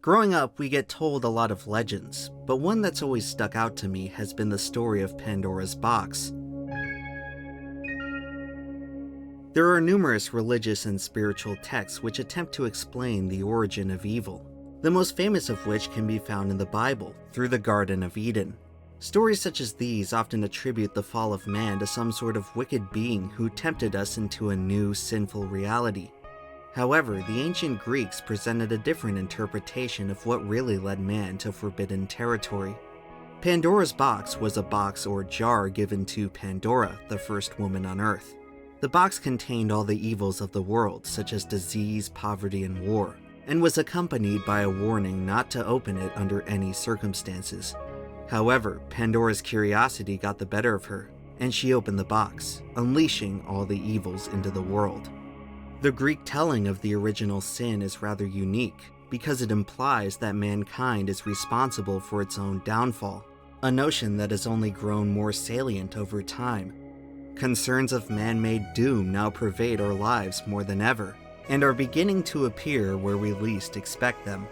Growing up, we get told a lot of legends, but one that's always stuck out to me has been the story of Pandora's box. There are numerous religious and spiritual texts which attempt to explain the origin of evil, the most famous of which can be found in the Bible, through the Garden of Eden. Stories such as these often attribute the fall of man to some sort of wicked being who tempted us into a new, sinful reality. However, the ancient Greeks presented a different interpretation of what really led man to forbidden territory. Pandora's box was a box or jar given to Pandora, the first woman on Earth. The box contained all the evils of the world, such as disease, poverty, and war, and was accompanied by a warning not to open it under any circumstances. However, Pandora's curiosity got the better of her, and she opened the box, unleashing all the evils into the world. The Greek telling of the original sin is rather unique because it implies that mankind is responsible for its own downfall, a notion that has only grown more salient over time. Concerns of man-made doom now pervade our lives more than ever, and are beginning to appear where we least expect them.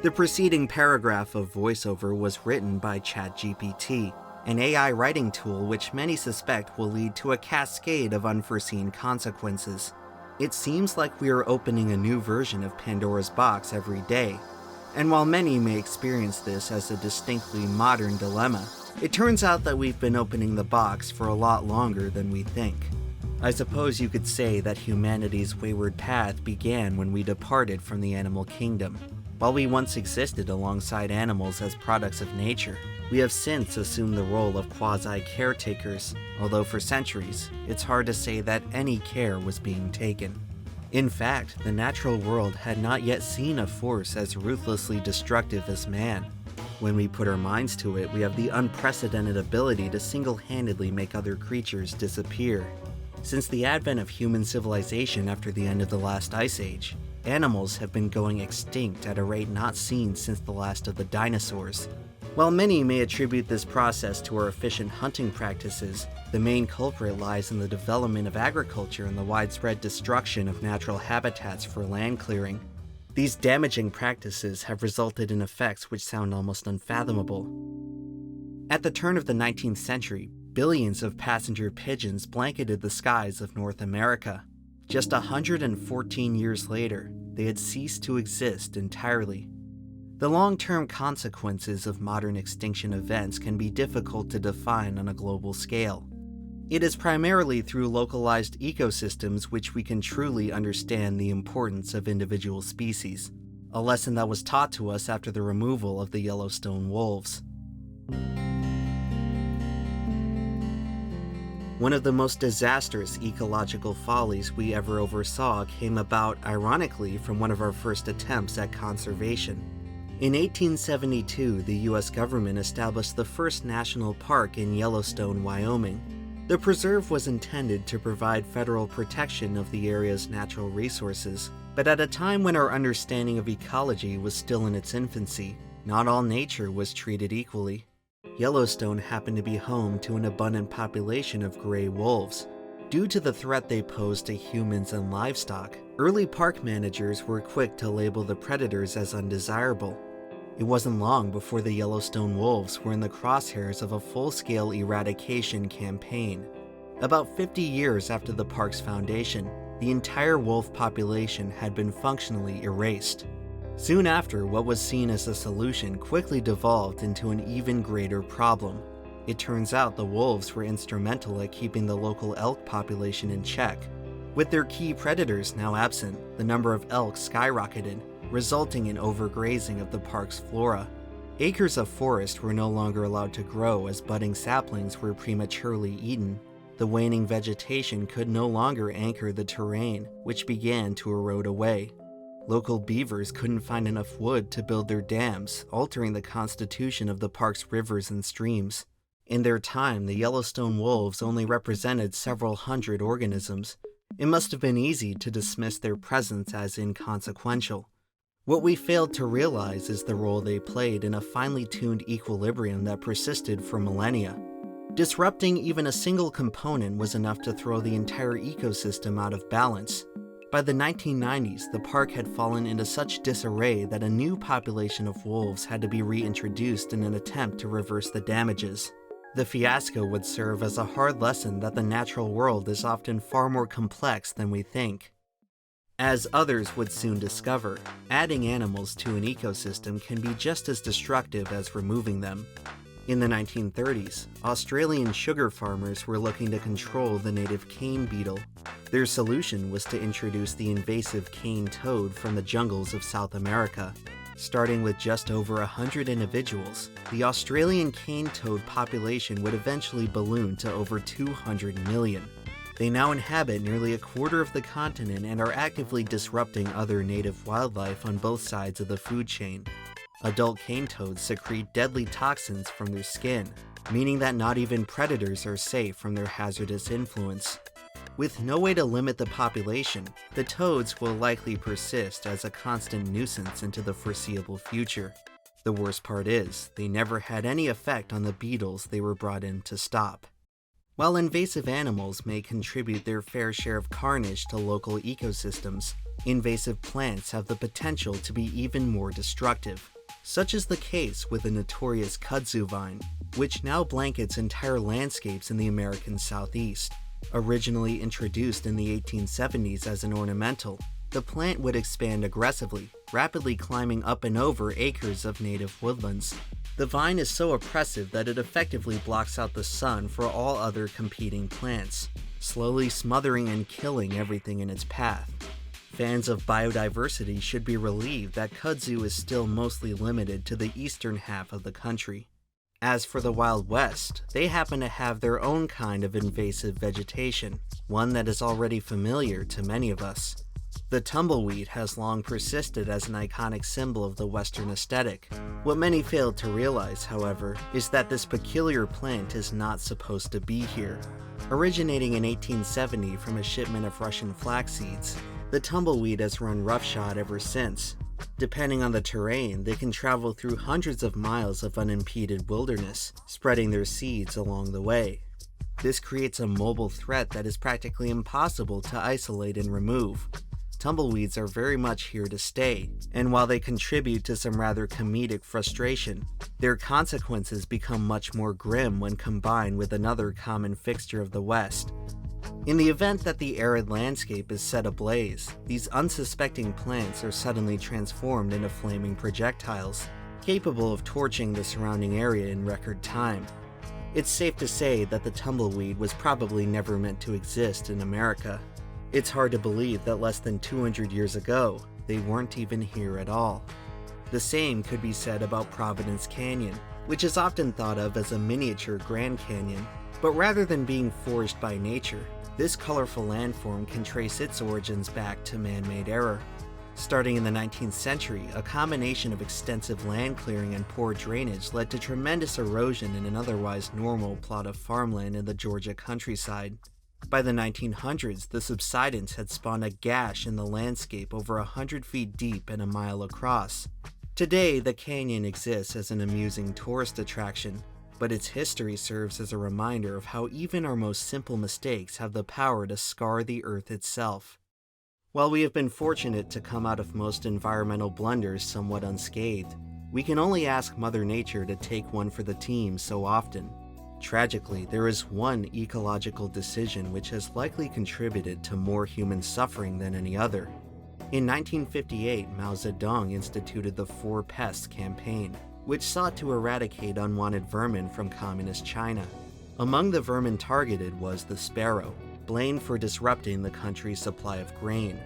The preceding paragraph of voiceover was written by ChatGPT, an AI writing tool which many suspect will lead to a cascade of unforeseen consequences. It seems like we are opening a new version of Pandora's box every day, and while many may experience this as a distinctly modern dilemma, it turns out that we've been opening the box for a lot longer than we think. I suppose you could say that humanity's wayward path began when we departed from the animal kingdom. While we once existed alongside animals as products of nature, we have since assumed the role of quasi-caretakers, although for centuries, it's hard to say that any care was being taken. In fact, the natural world had not yet seen a force as ruthlessly destructive as man. When we put our minds to it, we have the unprecedented ability to single-handedly make other creatures disappear. Since the advent of human civilization after the end of the last ice age, animals have been going extinct at a rate not seen since the last of the dinosaurs. While many may attribute this process to our efficient hunting practices, the main culprit lies in the development of agriculture and the widespread destruction of natural habitats for land clearing. These damaging practices have resulted in effects which sound almost unfathomable. At the turn of the 19th century, billions of passenger pigeons blanketed the skies of North America. Just 114 years later, they had ceased to exist entirely. The long-term consequences of modern extinction events can be difficult to define on a global scale. It is primarily through localized ecosystems which we can truly understand the importance of individual species, a lesson that was taught to us after the removal of the Yellowstone wolves. One of the most disastrous ecological follies we ever oversaw came about, ironically, from one of our first attempts at conservation. In 1872, the US government established the first national park in Yellowstone, Wyoming. The preserve was intended to provide federal protection of the area's natural resources, but at a time when our understanding of ecology was still in its infancy, not all nature was treated equally. Yellowstone happened to be home to an abundant population of gray wolves. Due to the threat they posed to humans and livestock, early park managers were quick to label the predators as undesirable. It wasn't long before the Yellowstone wolves were in the crosshairs of a full-scale eradication campaign. About 50 years after the park's foundation, the entire wolf population had been functionally erased. Soon after, what was seen as a solution quickly devolved into an even greater problem. It turns out the wolves were instrumental at keeping the local elk population in check. With their key predators now absent, the number of elk skyrocketed, resulting in overgrazing of the park's flora. Acres of forest were no longer allowed to grow as budding saplings were prematurely eaten. The waning vegetation could no longer anchor the terrain, which began to erode away. Local beavers couldn't find enough wood to build their dams, altering the constitution of the park's rivers and streams. In their time, the Yellowstone wolves only represented several hundred organisms. It must have been easy to dismiss their presence as inconsequential. What we failed to realize is the role they played in a finely tuned equilibrium that persisted for millennia. Disrupting even a single component was enough to throw the entire ecosystem out of balance. By the 1990s, the park had fallen into such disarray that a new population of wolves had to be reintroduced in an attempt to reverse the damages. The fiasco would serve as a hard lesson that the natural world is often far more complex than we think. As others would soon discover, adding animals to an ecosystem can be just as destructive as removing them. In the 1930s, Australian sugar farmers were looking to control the native cane beetle. Their solution was to introduce the invasive cane toad from the jungles of South America. Starting with just over 100 individuals, the Australian cane toad population would eventually balloon to over 200 million. They now inhabit nearly a quarter of the continent and are actively disrupting other native wildlife on both sides of the food chain. Adult cane toads secrete deadly toxins from their skin, meaning that not even predators are safe from their hazardous influence. With no way to limit the population, the toads will likely persist as a constant nuisance into the foreseeable future. The worst part is, they never had any effect on the beetles they were brought in to stop. While invasive animals may contribute their fair share of carnage to local ecosystems, invasive plants have the potential to be even more destructive. Such is the case with the notorious kudzu vine, which now blankets entire landscapes in the American Southeast. Originally introduced in the 1870s as an ornamental, the plant would expand aggressively, rapidly climbing up and over acres of native woodlands. The vine is so oppressive that it effectively blocks out the sun for all other competing plants, slowly smothering and killing everything in its path. Fans of biodiversity should be relieved that kudzu is still mostly limited to the eastern half of the country. As for the Wild West, they happen to have their own kind of invasive vegetation, one that is already familiar to many of us. The tumbleweed has long persisted as an iconic symbol of the Western aesthetic. What many fail to realize, however, is that this peculiar plant is not supposed to be here. Originating in 1870 from a shipment of Russian flax seeds, the tumbleweed has run roughshod ever since. Depending on the terrain, they can travel through hundreds of miles of unimpeded wilderness, spreading their seeds along the way. This creates a mobile threat that is practically impossible to isolate and remove. Tumbleweeds are very much here to stay, and while they contribute to some rather comedic frustration, their consequences become much more grim when combined with another common fixture of the West. In the event that the arid landscape is set ablaze, these unsuspecting plants are suddenly transformed into flaming projectiles, capable of torching the surrounding area in record time. It's safe to say that the tumbleweed was probably never meant to exist in America. It's hard to believe that less than 200 years ago, they weren't even here at all. The same could be said about Providence Canyon, which is often thought of as a miniature Grand Canyon. But rather than being forged by nature, this colorful landform can trace its origins back to man-made error. Starting in the 19th century, a combination of extensive land clearing and poor drainage led to tremendous erosion in an otherwise normal plot of farmland in the Georgia countryside. By the 1900s, the subsidence had spawned a gash in the landscape over 100 feet deep and a mile across. Today, the canyon exists as an amusing tourist attraction, but its history serves as a reminder of how even our most simple mistakes have the power to scar the earth itself. While we have been fortunate to come out of most environmental blunders somewhat unscathed, we can only ask Mother Nature to take one for the team so often. Tragically, there is one ecological decision which has likely contributed to more human suffering than any other. In 1958, Mao Zedong instituted the Four Pests campaign, which sought to eradicate unwanted vermin from communist China. Among the vermin targeted was the sparrow, blamed for disrupting the country's supply of grain.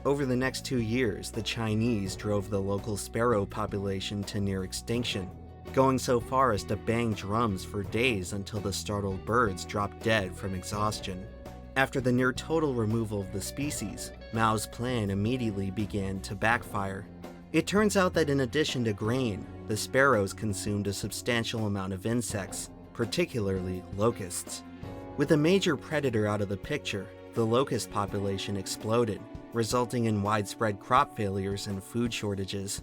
Over the next 2 years, the Chinese drove the local sparrow population to near extinction, going so far as to bang drums for days until the startled birds dropped dead from exhaustion. After the near-total removal of the species, Mao's plan immediately began to backfire. It turns out that in addition to grain, the sparrows consumed a substantial amount of insects, particularly locusts. With a major predator out of the picture, the locust population exploded, resulting in widespread crop failures and food shortages.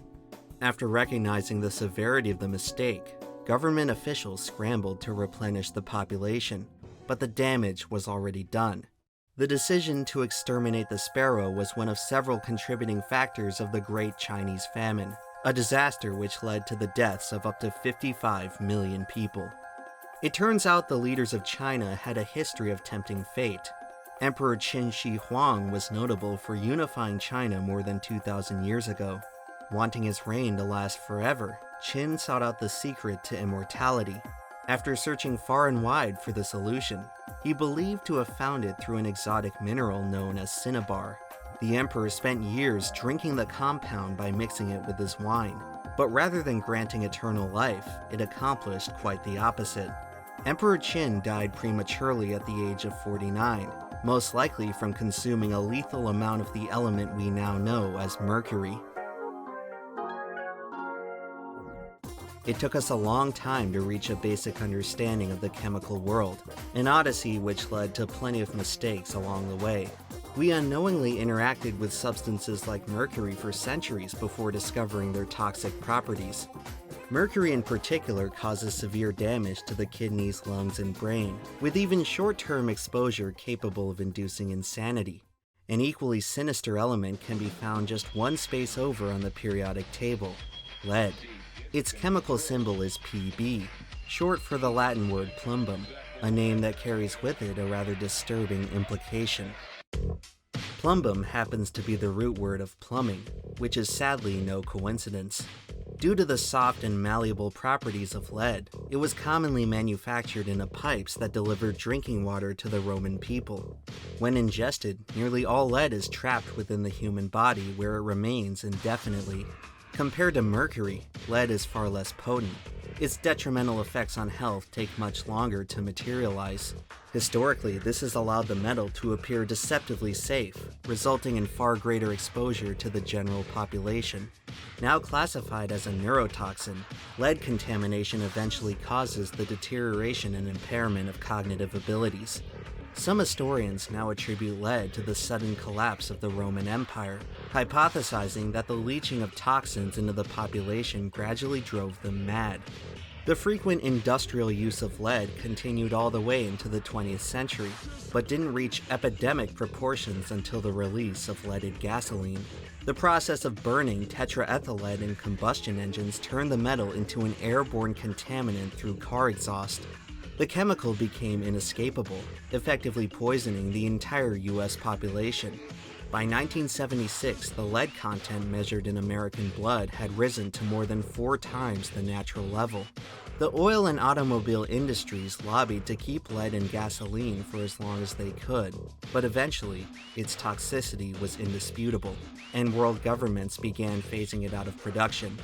After recognizing the severity of the mistake, government officials scrambled to replenish the population, but the damage was already done. The decision to exterminate the sparrow was one of several contributing factors of the Great Chinese Famine, a disaster which led to the deaths of up to 55 million people. It turns out the leaders of China had a history of tempting fate. Emperor Qin Shi Huang was notable for unifying China more than 2,000 years ago. Wanting his reign to last forever, Qin sought out the secret to immortality. After searching far and wide for the solution, he believed to have found it through an exotic mineral known as cinnabar. The emperor spent years drinking the compound by mixing it with his wine, but rather than granting eternal life, it accomplished quite the opposite. Emperor Qin died prematurely at the age of 49, most likely from consuming a lethal amount of the element we now know as mercury. It took us a long time to reach a basic understanding of the chemical world, an odyssey which led to plenty of mistakes along the way. We unknowingly interacted with substances like mercury for centuries before discovering their toxic properties. Mercury in particular causes severe damage to the kidneys, lungs, and brain, with even short-term exposure capable of inducing insanity. An equally sinister element can be found just one space over on the periodic table: lead. Its chemical symbol is Pb, short for the Latin word plumbum, a name that carries with it a rather disturbing implication. Plumbum happens to be the root word of plumbing, which is sadly no coincidence. Due to the soft and malleable properties of lead, it was commonly manufactured in pipes that delivered drinking water to the Roman people. When ingested, nearly all lead is trapped within the human body where it remains indefinitely. Compared to mercury, lead is far less potent. Its detrimental effects on health take much longer to materialize. Historically, this has allowed the metal to appear deceptively safe, resulting in far greater exposure to the general population. Now classified as a neurotoxin, lead contamination eventually causes the deterioration and impairment of cognitive abilities. Some historians now attribute lead to the sudden collapse of the Roman Empire, hypothesizing that the leaching of toxins into the population gradually drove them mad. The frequent industrial use of lead continued all the way into the 20th century, but didn't reach epidemic proportions until the release of leaded gasoline. The process of burning tetraethyl lead in combustion engines turned the metal into an airborne contaminant through car exhaust. The chemical became inescapable, effectively poisoning the entire US population. By 1976, the lead content measured in American blood had risen to more than 4 times the natural level. The oil and automobile industries lobbied to keep lead in gasoline for as long as they could, but eventually, its toxicity was indisputable, and world governments began phasing it out of production.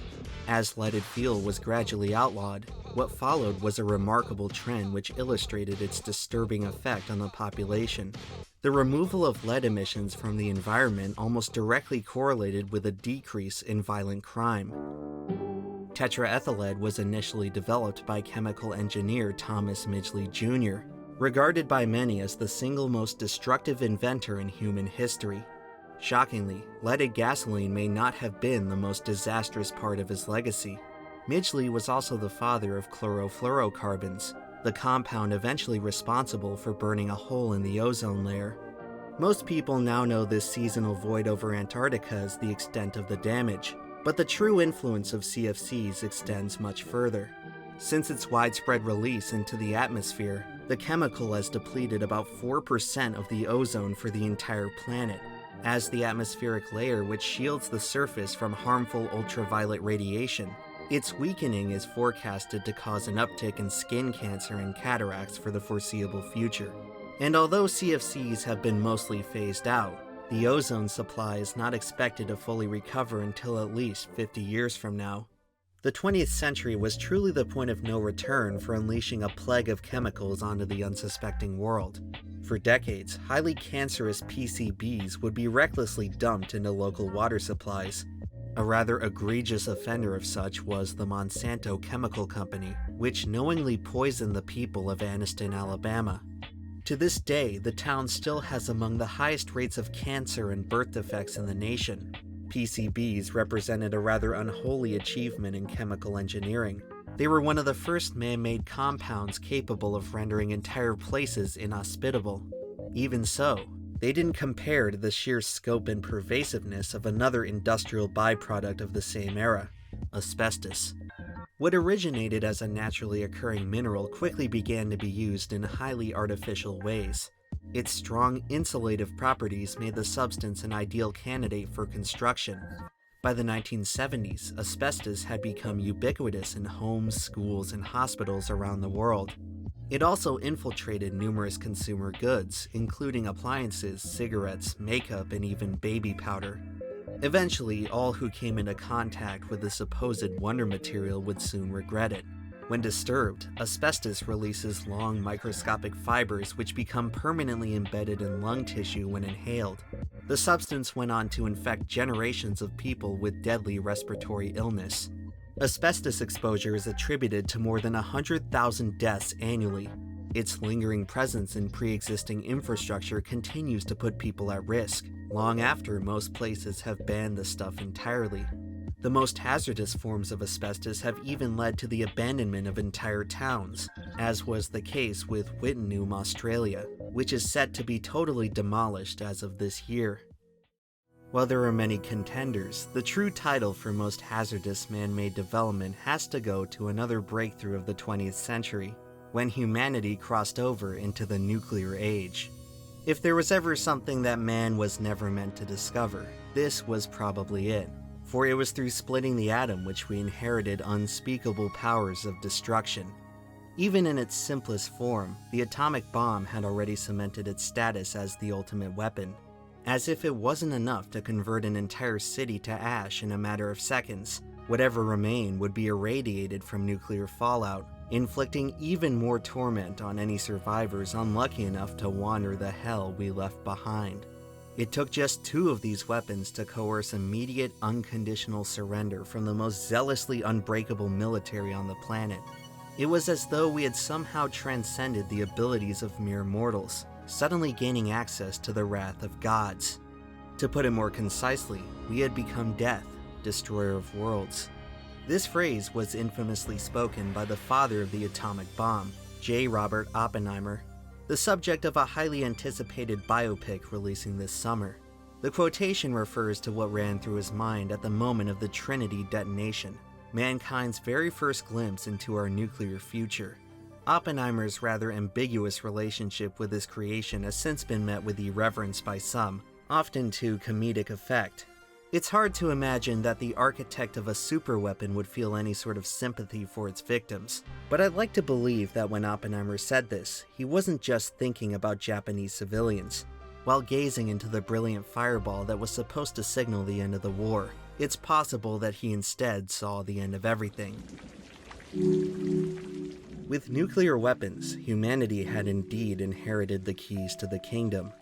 As leaded fuel was gradually outlawed, what followed was a remarkable trend which illustrated its disturbing effect on the population. The removal of lead emissions from the environment almost directly correlated with a decrease in violent crime. Tetraethyl lead was initially developed by chemical engineer Thomas Midgley Jr., regarded by many as the single most destructive inventor in human history. Shockingly, leaded gasoline may not have been the most disastrous part of his legacy. Midgley was also the father of chlorofluorocarbons, the compound eventually responsible for burning a hole in the ozone layer. Most people now know this seasonal void over Antarctica as the extent of the damage, but the true influence of CFCs extends much further. Since its widespread release into the atmosphere, the chemical has depleted about 4% of the ozone for the entire planet. As the atmospheric layer which shields the surface from harmful ultraviolet radiation, its weakening is forecasted to cause an uptick in skin cancer and cataracts for the foreseeable future. And although CFCs have been mostly phased out, the ozone supply is not expected to fully recover until at least 50 years from now. The 20th century was truly the point of no return for unleashing a plague of chemicals onto the unsuspecting world. For decades, highly cancerous PCBs would be recklessly dumped into local water supplies. A rather egregious offender of such was the Monsanto Chemical Company, which knowingly poisoned the people of Anniston, Alabama. To this day, the town still has among the highest rates of cancer and birth defects in the nation. PCBs represented a rather unholy achievement in chemical engineering. They were one of the first man-made compounds capable of rendering entire places inhospitable. Even so, They didn't compare to the sheer scope and pervasiveness of another industrial byproduct of the same era, asbestos. What originated as a naturally occurring mineral quickly began to be used in highly artificial ways. Its strong insulative properties made the substance an ideal candidate for construction. By the 1970s, asbestos had become ubiquitous in homes, schools, and hospitals around the world. It also infiltrated numerous consumer goods, including appliances, cigarettes, makeup, and even baby powder. Eventually, all who came into contact with the supposed wonder material would soon regret it. When disturbed, asbestos releases long microscopic fibers which become permanently embedded in lung tissue when inhaled. The substance went on to infect generations of people with deadly respiratory illness. Asbestos exposure is attributed to more than 100,000 deaths annually. Its lingering presence in pre-existing infrastructure continues to put people at risk, long after most places have banned the stuff entirely. The most hazardous forms of asbestos have even led to the abandonment of entire towns, as was the case with Wittenoom, Australia, which is set to be totally demolished as of this year. While there are many contenders, the true title for most hazardous man-made development has to go to another breakthrough of the 20th century, when humanity crossed over into the nuclear age. If there was ever something that man was never meant to discover, this was probably it. For it was through splitting the atom which we inherited unspeakable powers of destruction. Even in its simplest form, the atomic bomb had already cemented its status as the ultimate weapon. As if it wasn't enough to convert an entire city to ash in a matter of seconds, whatever remained would be irradiated from nuclear fallout, inflicting even more torment on any survivors unlucky enough to wander the hell we left behind. It took just 2 of these weapons to coerce immediate, unconditional surrender from the most zealously unbreakable military on the planet. It was as though we had somehow transcended the abilities of mere mortals, suddenly gaining access to the wrath of gods. To put it more concisely, we had become death, destroyer of worlds. This phrase was infamously spoken by the father of the atomic bomb, J. Robert Oppenheimer, the subject of a highly anticipated biopic releasing this summer. The quotation refers to what ran through his mind at the moment of the Trinity detonation, mankind's very first glimpse into our nuclear future. Oppenheimer's rather ambiguous relationship with his creation has since been met with irreverence by some, often to comedic effect. It's hard to imagine that the architect of a superweapon would feel any sort of sympathy for its victims, but I'd like to believe that when Oppenheimer said this, he wasn't just thinking about Japanese civilians. While gazing into the brilliant fireball that was supposed to signal the end of the war, it's possible that he instead saw the end of everything. With nuclear weapons, humanity had indeed inherited the keys to the kingdom.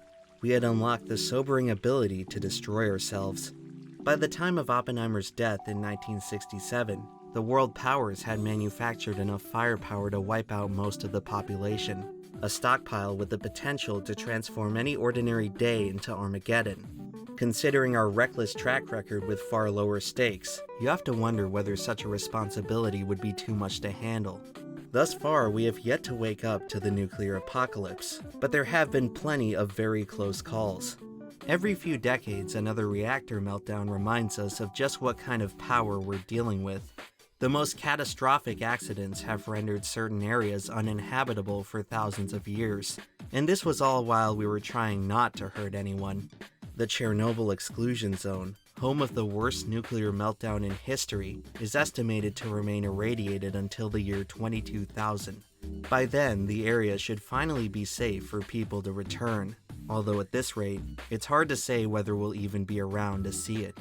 We had unlocked the sobering ability to destroy ourselves. By the time of Oppenheimer's death in 1967, the world powers had manufactured enough firepower to wipe out most of the population, a stockpile with the potential to transform any ordinary day into Armageddon. Considering our reckless track record with far lower stakes, you have to wonder whether such a responsibility would be too much to handle. Thus far, we have yet to wake up to the nuclear apocalypse, but there have been plenty of very close calls. Every few decades, another reactor meltdown reminds us of just what kind of power we're dealing with. The most catastrophic accidents have rendered certain areas uninhabitable for thousands of years, and this was all while we were trying not to hurt anyone. The Chernobyl exclusion zone, home of the worst nuclear meltdown in history, is estimated to remain irradiated until the year 22,000. By then, the area should finally be safe for people to return, although at this rate, it's hard to say whether we'll even be around to see it.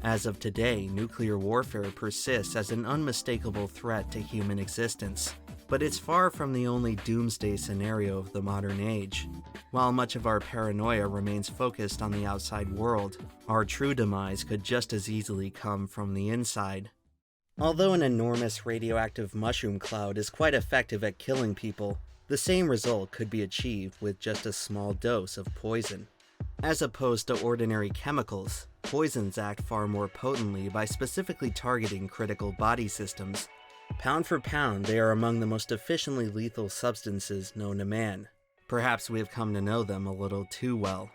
As of today, nuclear warfare persists as an unmistakable threat to human existence, but it's far from the only doomsday scenario of the modern age. While much of our paranoia remains focused on the outside world, our true demise could just as easily come from the inside. Although an enormous radioactive mushroom cloud is quite effective at killing people, the same result could be achieved with just a small dose of poison. As opposed to ordinary chemicals, poisons act far more potently by specifically targeting critical body systems. Pound for pound, they are among the most efficiently lethal substances known to man. Perhaps we have come to know them a little too well.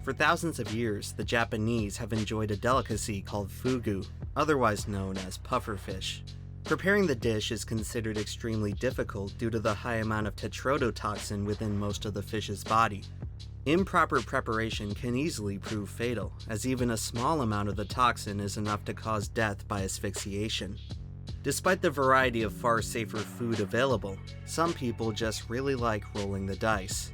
For thousands of years, the Japanese have enjoyed a delicacy called fugu, otherwise known as pufferfish. Preparing the dish is considered extremely difficult due to the high amount of tetrodotoxin within most of the fish's body. Improper preparation can easily prove fatal, as even a small amount of the toxin is enough to cause death by asphyxiation. Despite the variety of far safer food available, some people just really like rolling the dice.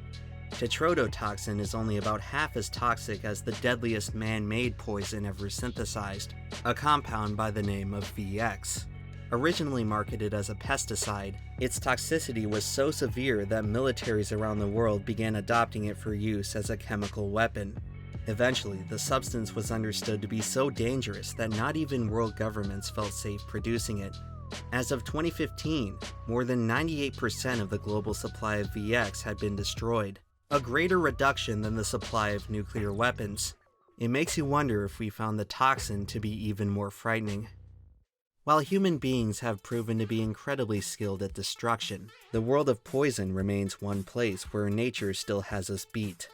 Tetrodotoxin is only about half as toxic as the deadliest man-made poison ever synthesized, a compound by the name of VX. Originally marketed as a pesticide, its toxicity was so severe that militaries around the world began adopting it for use as a chemical weapon. Eventually, the substance was understood to be so dangerous that not even world governments felt safe producing it. As of 2015, more than 98% of the global supply of VX had been destroyed, a greater reduction than the supply of nuclear weapons. It makes you wonder if we found the toxin to be even more frightening. While human beings have proven to be incredibly skilled at destruction, the world of poison remains one place where nature still has us beat.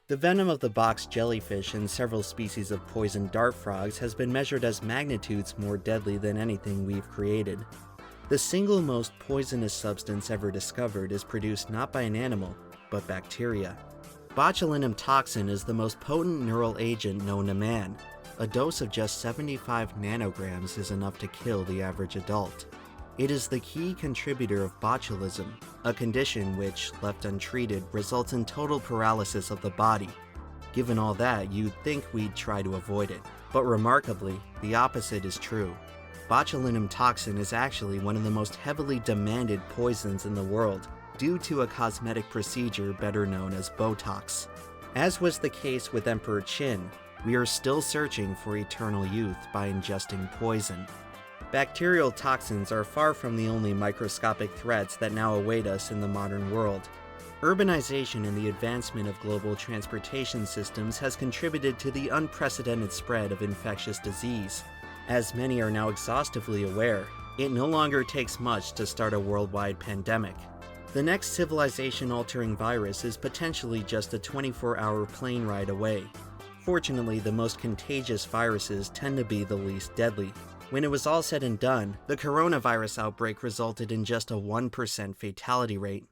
The venom of the box jellyfish and several species of poison dart frogs has been measured as magnitudes more deadly than anything we've created. The single most poisonous substance ever discovered is produced not by an animal, but bacteria. Botulinum toxin is the most potent neural agent known to man. A dose of just 75 nanograms is enough to kill the average adult. It is the key contributor of botulism, a condition which, left untreated, results in total paralysis of the body. Given all that, you'd think we'd try to avoid it. But remarkably, the opposite is true. Botulinum toxin is actually one of the most heavily demanded poisons in the world, due to a cosmetic procedure better known as Botox. As was the case with Emperor Qin, we are still searching for eternal youth by ingesting poison. Bacterial toxins are far from the only microscopic threats that now await us in the modern world. Urbanization and the advancement of global transportation systems has contributed to the unprecedented spread of infectious disease. As many are now exhaustively aware, it no longer takes much to start a worldwide pandemic. The next civilization-altering virus is potentially just a 24-hour plane ride away. Fortunately, the most contagious viruses tend to be the least deadly. When it was all said and done, the coronavirus outbreak resulted in just a 1% fatality rate.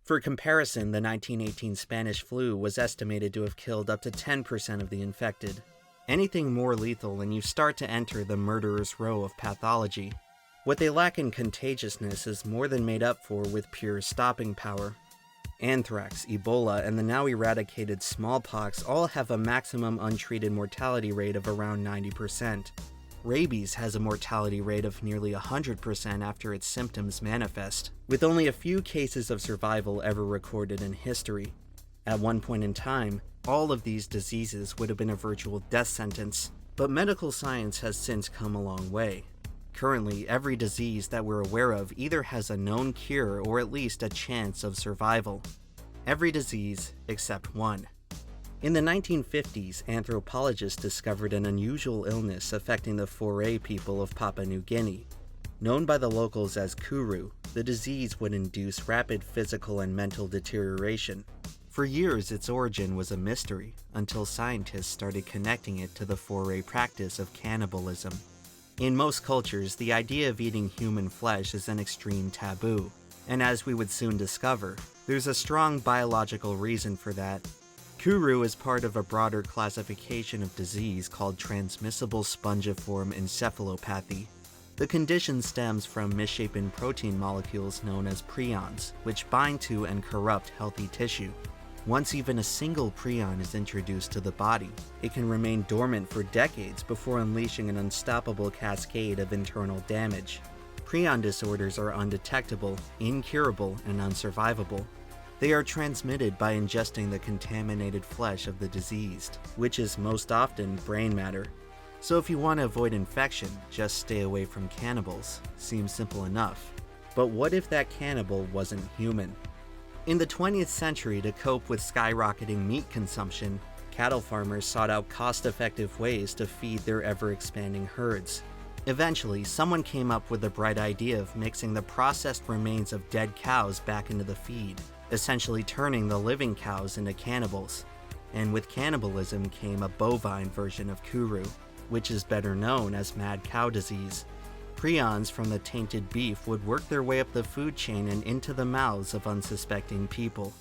For comparison, the 1918 Spanish flu was estimated to have killed up to 10% of the infected. Anything more lethal and you start to enter the murderer's row of pathology. What they lack in contagiousness is more than made up for with pure stopping power. Anthrax, Ebola, and the now eradicated smallpox all have a maximum untreated mortality rate of around 90%. Rabies has a mortality rate of nearly 100% after its symptoms manifest, with only a few cases of survival ever recorded in history. At one point in time, all of these diseases would have been a virtual death sentence, but medical science has since come a long way. Currently, every disease that we're aware of either has a known cure or at least a chance of survival. Every disease except one. In the 1950s, anthropologists discovered an unusual illness affecting the Foray people of Papua New Guinea. Known by the locals as Kuru, the disease would induce rapid physical and mental deterioration. For years, its origin was a mystery, until scientists started connecting it to the Foray practice of cannibalism. In most cultures, the idea of eating human flesh is an extreme taboo, and as we would soon discover, there's a strong biological reason for that. Kuru is part of a broader classification of disease called transmissible spongiform encephalopathy. The condition stems from misshapen protein molecules known as prions, which bind to and corrupt healthy tissue. Once even a single prion is introduced to the body, it can remain dormant for decades before unleashing an unstoppable cascade of internal damage. Prion disorders are undetectable, incurable, and unsurvivable. They are transmitted by ingesting the contaminated flesh of the diseased, which is most often brain matter. So if you want to avoid infection, just stay away from cannibals. Seems simple enough. But what if that cannibal wasn't human? In the 20th century, to cope with skyrocketing meat consumption, cattle farmers sought out cost-effective ways to feed their ever-expanding herds. Eventually, someone came up with the bright idea of mixing the processed remains of dead cows back into the feed, essentially turning the living cows into cannibals. and with cannibalism came a bovine version of kuru, which is better known as mad cow disease. Prions from the tainted beef would work their way up the food chain and into the mouths of unsuspecting people.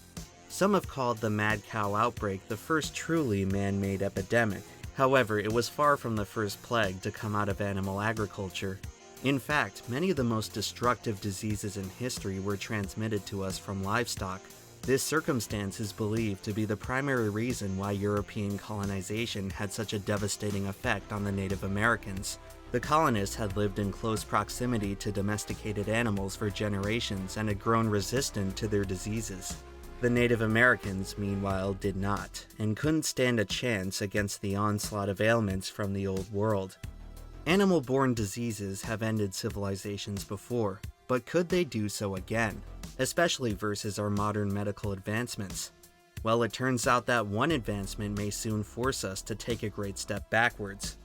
Some have called the mad cow outbreak the first truly man-made epidemic. However, it was far from the first plague to come out of animal agriculture. In fact, many of the most destructive diseases in history were transmitted to us from livestock. This circumstance is believed to be the primary reason why European colonization had such a devastating effect on the Native Americans. The colonists had lived in close proximity to domesticated animals for generations and had grown resistant to their diseases. The Native Americans, meanwhile, did not, and couldn't stand a chance against the onslaught of ailments from the Old World. Animal-borne diseases have ended civilizations before, but could they do so again, especially versus our modern medical advancements? Well, it turns out that one advancement may soon force us to take a great step backwards.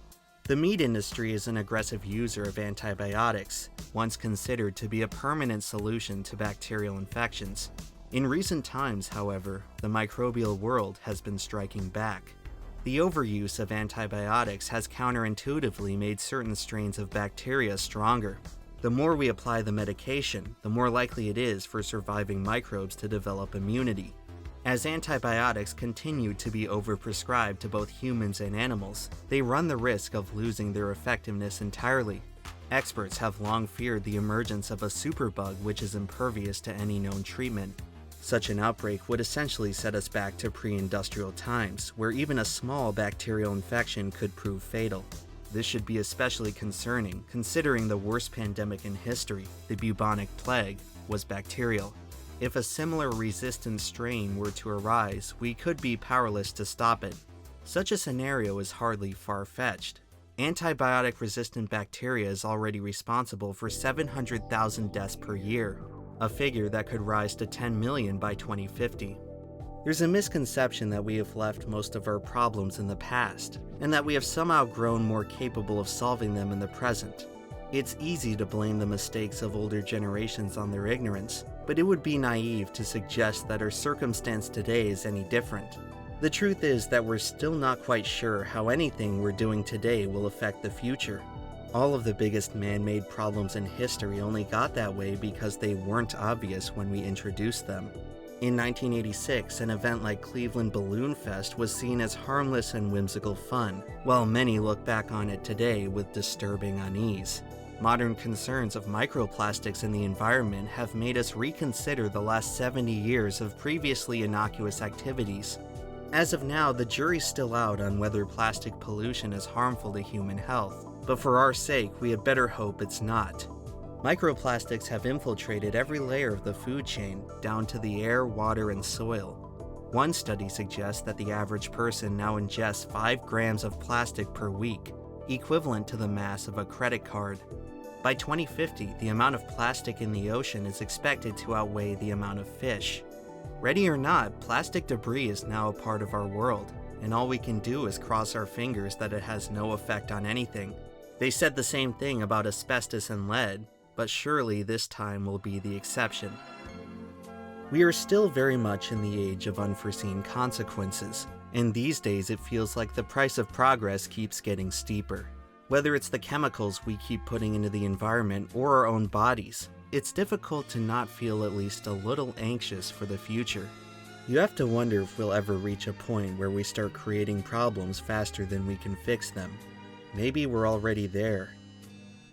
The meat industry is an aggressive user of antibiotics, once considered to be a permanent solution to bacterial infections. In recent times, however, the microbial world has been striking back. The overuse of antibiotics has counterintuitively made certain strains of bacteria stronger. The more we apply the medication, the more likely it is for surviving microbes to develop immunity. As antibiotics continue to be overprescribed to both humans and animals, they run the risk of losing their effectiveness entirely. Experts have long feared the emergence of a superbug which is impervious to any known treatment. Such an outbreak would essentially set us back to pre-industrial times, where even a small bacterial infection could prove fatal. This should be especially concerning, considering the worst pandemic in history, the bubonic plague, was bacterial. If a similar resistant strain were to arise, we could be powerless to stop it. Such a scenario is hardly far-fetched. Antibiotic-resistant bacteria is already responsible for 700,000 deaths per year, a figure that could rise to 10 million by 2050. There's a misconception that we have left most of our problems in the past, and that we have somehow grown more capable of solving them in the present. It's easy to blame the mistakes of older generations on their ignorance, but it would be naive to suggest that our circumstance today is any different. The truth is that we're still not quite sure how anything we're doing today will affect the future. All of the biggest man-made problems in history only got that way because they weren't obvious when we introduced them. In 1986, an event like Cleveland Balloon Fest was seen as harmless and whimsical fun, while many look back on it today with disturbing unease. Modern concerns of microplastics in the environment have made us reconsider the last 70 years of previously innocuous activities. As of now, the jury's still out on whether plastic pollution is harmful to human health, but for our sake, we had better hope it's not. Microplastics have infiltrated every layer of the food chain, down to the air, water, and soil. One study suggests that the average person now ingests 5 grams of plastic per week, equivalent to the mass of a credit card. By 2050, the amount of plastic in the ocean is expected to outweigh the amount of fish. Ready or not, plastic debris is now a part of our world, and all we can do is cross our fingers that it has no effect on anything. They said the same thing about asbestos and lead, but surely this time will be the exception. We are still very much in the age of unforeseen consequences, and these days it feels like the price of progress keeps getting steeper. Whether it's the chemicals we keep putting into the environment or our own bodies, it's difficult to not feel at least a little anxious for the future. You have to wonder if we'll ever reach a point where we start creating problems faster than we can fix them. Maybe we're already there.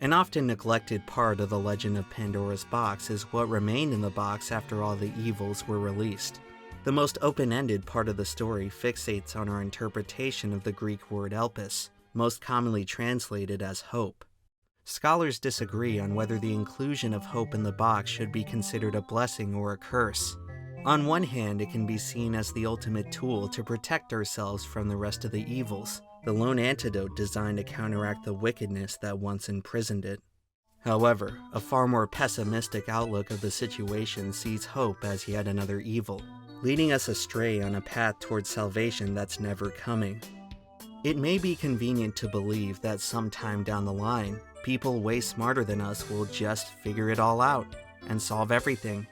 An often neglected part of the legend of Pandora's box is what remained in the box after all the evils were released. The most open-ended part of the story fixates on our interpretation of the Greek word elpis, most commonly translated as hope. Scholars disagree on whether the inclusion of hope in the box should be considered a blessing or a curse. On one hand, it can be seen as the ultimate tool to protect ourselves from the rest of the evils, the lone antidote designed to counteract the wickedness that once imprisoned it. However, a far more pessimistic outlook of the situation sees hope as yet another evil, leading us astray on a path towards salvation that's never coming. It may be convenient to believe that sometime down the line, people way smarter than us will just figure it all out and solve everything.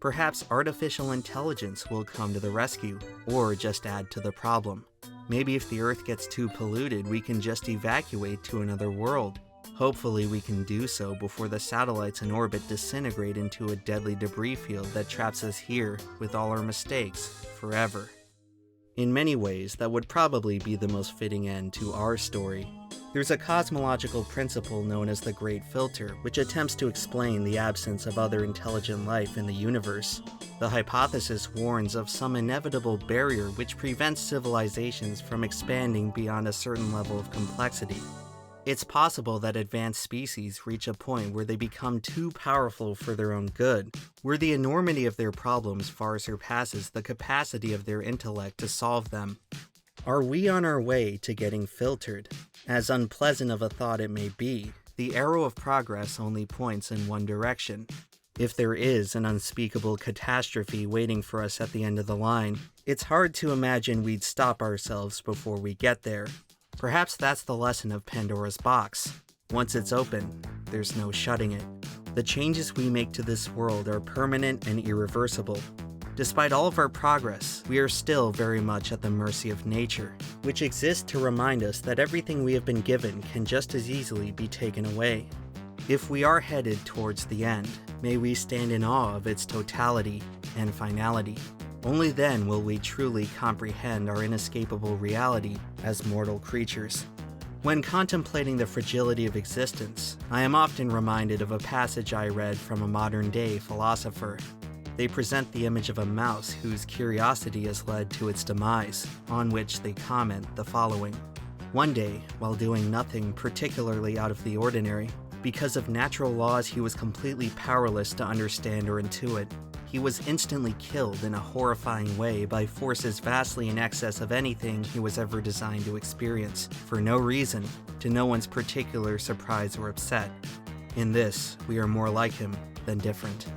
Perhaps artificial intelligence will come to the rescue, or just add to the problem. Maybe if the Earth gets too polluted, we can just evacuate to another world. Hopefully we can do so before the satellites in orbit disintegrate into a deadly debris field that traps us here, with all our mistakes, forever. In many ways, that would probably be the most fitting end to our story. There's a cosmological principle known as the Great Filter, which attempts to explain the absence of other intelligent life in the universe. The hypothesis warns of some inevitable barrier which prevents civilizations from expanding beyond a certain level of complexity. It's possible that advanced species reach a point where they become too powerful for their own good, where the enormity of their problems far surpasses the capacity of their intellect to solve them. Are we on our way to getting filtered? As unpleasant of a thought it may be, the arrow of progress only points in one direction. If there is an unspeakable catastrophe waiting for us at the end of the line, it's hard to imagine we'd stop ourselves before we get there. Perhaps that's the lesson of Pandora's box. Once it's open, there's no shutting it. The changes we make to this world are permanent and irreversible. Despite all of our progress, we are still very much at the mercy of nature, which exists to remind us that everything we have been given can just as easily be taken away. If we are headed towards the end, may we stand in awe of its totality and finality. Only then will we truly comprehend our inescapable reality as mortal creatures. When contemplating the fragility of existence, I am often reminded of a passage I read from a modern-day philosopher. They present the image of a mouse whose curiosity has led to its demise, on which they comment the following. One day, while doing nothing particularly out of the ordinary, because of natural laws he was completely powerless to understand or intuit, he was instantly killed in a horrifying way by forces vastly in excess of anything he was ever designed to experience, for no reason, to no one's particular surprise or upset. In this, we are more like him than different.